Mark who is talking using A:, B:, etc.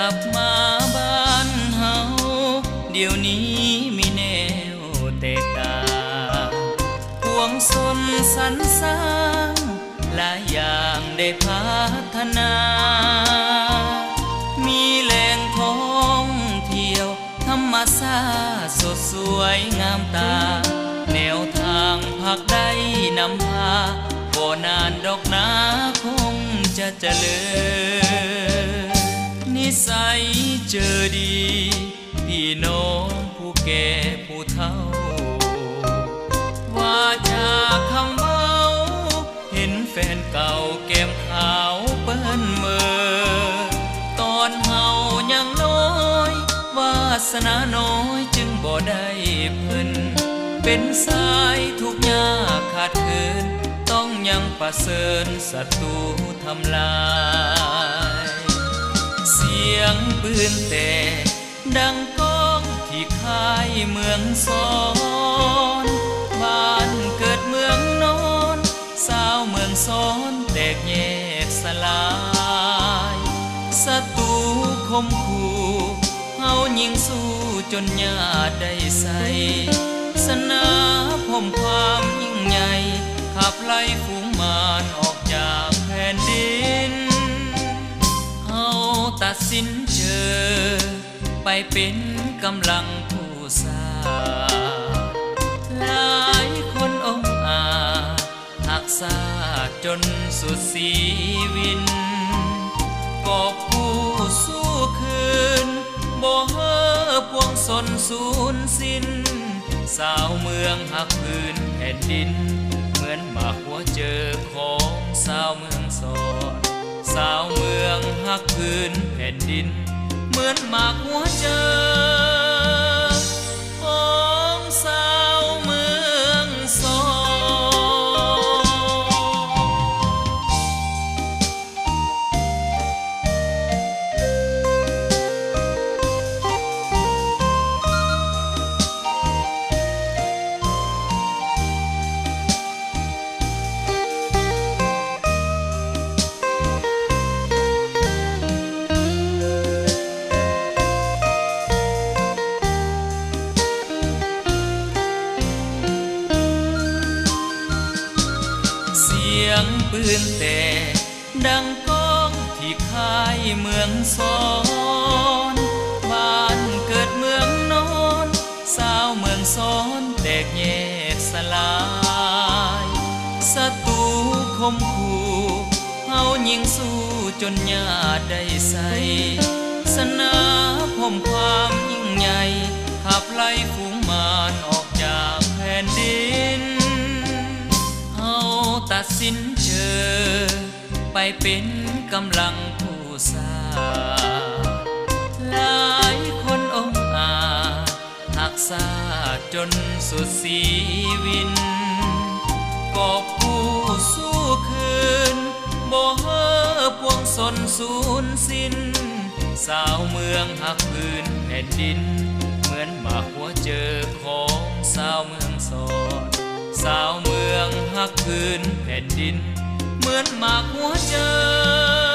A: ลับมาบ้านเฮาเดี๋ยวนี้มีแนวแตกต่างห่วงสนสรรสร้างหลายอย่างได้พัฒนามีแหล่งท่องเที่ยวธรรมชาติสดสวยงามตาแนวทางพักได้นำพาบ่นานดอกนาคงจะเจริญนิสัยเจอดีพี่น้องผู้แก่ผู้เฒ่าว่าจากคำเว้าเห็นแฟนเก่าแก้มขาวเปิ้นเมื่อตอนเฮายังน้อยวาสนาน้อยจึงบ่ได้เพิ่นเป็นสายทุกข์ยากขาดเคินต้องยังประเสริญศัตรูทำลายเสียงปืนแต่ดังก้องที่ค่ายเมืองสอนบ้านเกิดเมืองนอนสาวเมืองสอนแตกแยกสลายศัตรูคมคู่เฮายิงสู้จนญาติได้ใส่สนาพมความยิ่งใหญ่ขับไล่ฝูงมารออกจากแผ่นดินเฮาตัดสินเจอไปเป็นกำลังผู้สร้างหลายคนองอาจหักษาจนสุดชีวิตก็ผู้สู้คืนบ่เฮ่อพวงสนสูญสิ้นสาวเมืองหักพื้นแผ่นดินเหมือนหมากหัวเจอของสาวเมืองสอนสาวเมืองหักพื้นแผ่นดินเหมือนหมากหัวเจอของสาวเมืองสอนปืนแต่ดังก้องที่ค่ายเมืองสอนบ้านเกิดเมืองนอนสาวเมืองสอนแตกแยกสลายศัตรูคมคู่เฮายิงสู้จนญาติได้ใส่สนาพมความยิ่งใหญ่ขับไล่ฝูงมารออกจากแผ่นดินตัดสินเจอไปเป็นกำลังผู้สร้างหลายคนองอาจหักษาจนสุดชีวิตก็ผู้สู้คืนบ่เฮ่อพวงสนสูญสิ้นสาวเมืองหักพื้นแผ่นดินเหมือนหมากหัวเจอของสาวเมืองสอนสาวเมืองหักพื้นแผ่นดินเหมือนหมากหัวเจอ